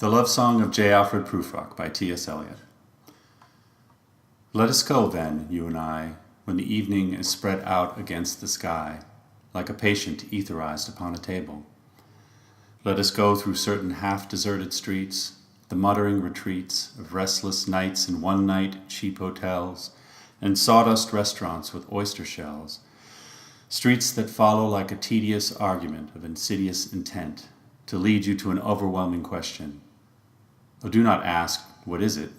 The Love Song of J. Alfred Prufrock by T.S. Eliot. Let us go, then, you and I, when the evening is spread out against the sky, like a patient etherized upon a table. Let us go through certain half-deserted streets, the muttering retreats of restless nights in one-night cheap hotels and sawdust restaurants with oyster shells, streets that follow like a tedious argument of insidious intent to lead you to an overwhelming question. Oh, do not ask, what is it?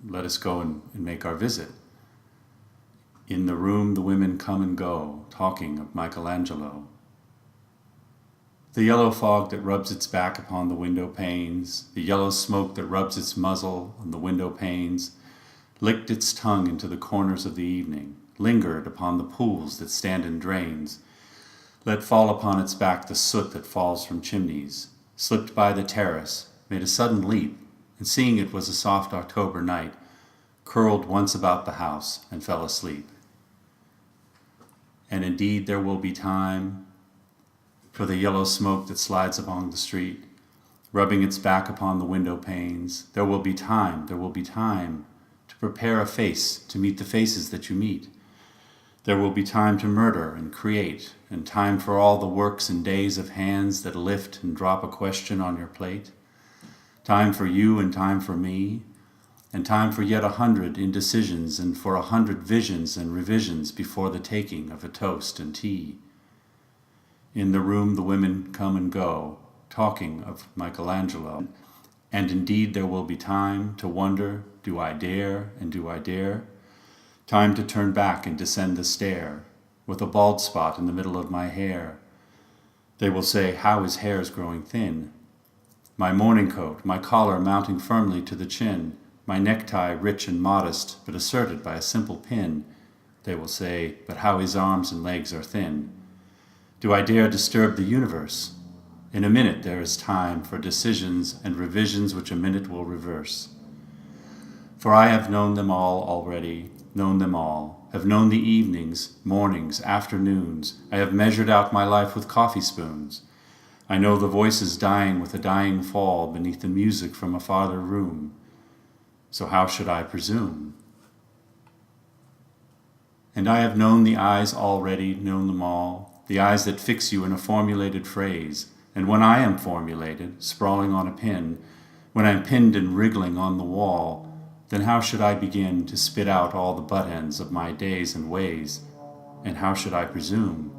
Let us go and make our visit. In the room the women come and go, talking of Michelangelo. The yellow fog that rubs its back upon the window panes, the yellow smoke that rubs its muzzle on the window panes, licked its tongue into the corners of the evening, lingered upon the pools that stand in drains, let fall upon its back the soot that falls from chimneys, slipped by the terrace, made a sudden leap, and seeing it was a soft October night, curled once about the house and fell asleep. And indeed there will be time for the yellow smoke that slides along the street, rubbing its back upon the window panes. There will be time to prepare a face to meet the faces that you meet. There will be time to murder and create, and time for all the works and days of hands that lift and drop a question on your plate. Time for you and time for me, and time for yet 100 indecisions and for 100 visions and revisions before the taking of a toast and tea. In the room the women come and go, talking of Michelangelo, and indeed there will be time to wonder, do I dare and do I dare? Time to turn back and descend the stair, with a bald spot in the middle of my hair. They will say, how his hair is growing thin. My morning coat, my collar mounting firmly to the chin, my necktie rich and modest, but asserted by a simple pin. They will say, but how his arms and legs are thin. Do I dare disturb the universe? In a minute there is time for decisions and revisions which a minute will reverse. For I have known them all already, known them all, have known the evenings, mornings, afternoons. I have measured out my life with coffee spoons. I know the voices dying with a dying fall beneath the music from a farther room. So how should I presume? And I have known the eyes already, known them all, the eyes that fix you in a formulated phrase. And when I am formulated, sprawling on a pin, when I'm pinned and wriggling on the wall, then how should I begin to spit out all the butt ends of my days and ways? And how should I presume?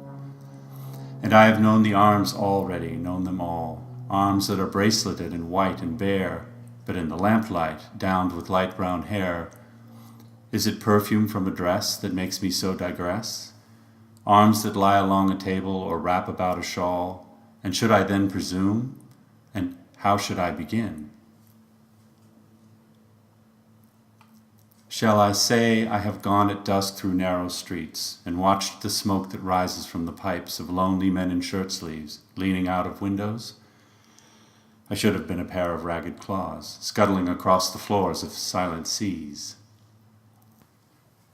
And I have known the arms already, known them all, arms that are braceleted and white and bare, but in the lamplight, downed with light brown hair. Is it perfume from a dress that makes me so digress? Arms that lie along a table or wrap about a shawl, and should I then presume? And how should I begin? Shall I say I have gone at dusk through narrow streets and watched the smoke that rises from the pipes of lonely men in shirt sleeves leaning out of windows? I should have been a pair of ragged claws scuttling across the floors of silent seas.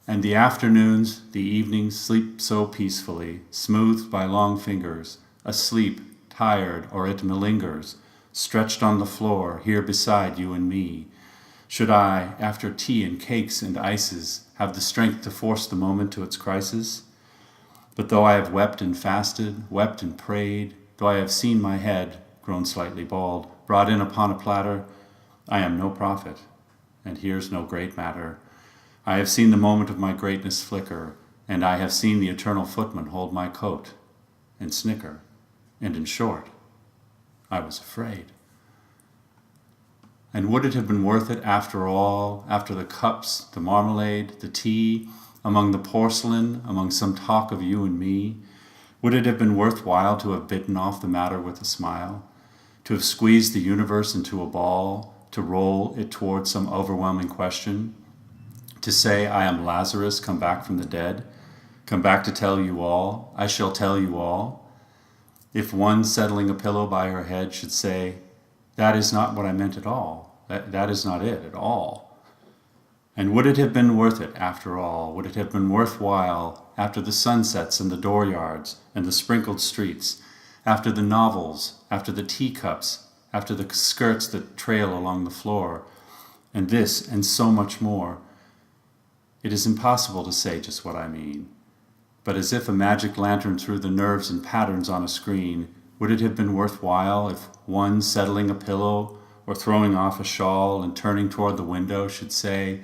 And the afternoons, the evenings sleep so peacefully, smoothed by long fingers, asleep, tired, or it malingers, stretched on the floor here beside you and me. Should I, after tea and cakes and ices, have the strength to force the moment to its crisis? But though I have wept and fasted, wept and prayed, though I have seen my head, grown slightly bald, brought in upon a platter, I am no prophet, and here's no great matter. I have seen the moment of my greatness flicker, and I have seen the eternal footman hold my coat and snicker, and in short, I was afraid. And would it have been worth it after all, after the cups, the marmalade, the tea, among the porcelain, among some talk of you and me? Would it have been worthwhile to have bitten off the matter with a smile, to have squeezed the universe into a ball, to roll it towards some overwhelming question, to say, I am Lazarus, come back from the dead, come back to tell you all, I shall tell you all? If one settling a pillow by her head should say, that is not what I meant at all. That is not it at all. And would it have been worth it after all? Would it have been worthwhile after the sunsets and the dooryards and the sprinkled streets, after the novels, after the teacups, after the skirts that trail along the floor, and this and so much more. It is impossible to say just what I mean, but as if a magic lantern threw the nerves and patterns on a screen, would it have been worthwhile if one settling a pillow or throwing off a shawl and turning toward the window should say,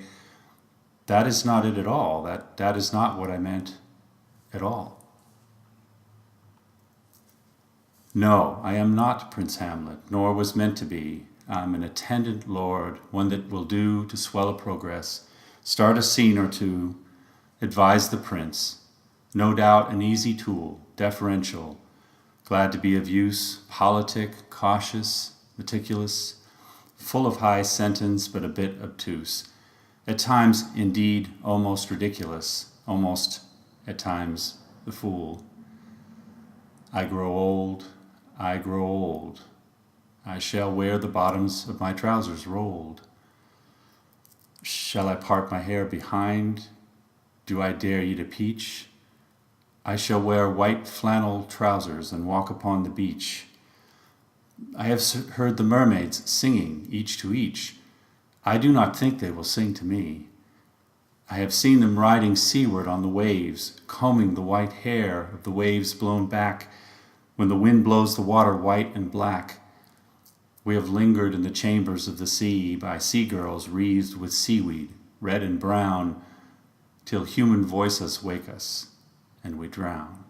"That is not it at all, that is not what I meant at all"? No, I am not Prince Hamlet, nor was meant to be. I'm an attendant lord, one that will do to swell a progress, start a scene or two, advise the prince. No doubt an easy tool, deferential, glad to be of use, politic, cautious, meticulous, full of high sentence but a bit obtuse. At times, indeed, almost ridiculous, almost, at times, the fool. I grow old, I grow old. I shall wear the bottoms of my trousers rolled. Shall I part my hair behind? Do I dare eat a peach? I shall wear white flannel trousers and walk upon the beach. I have heard the mermaids singing, each to each. I do not think they will sing to me. I have seen them riding seaward on the waves, combing the white hair of the waves blown back when the wind blows the water white and black. We have lingered in the chambers of the sea by sea-girls wreathed with seaweed, red and brown, till human voices wake us and we drown.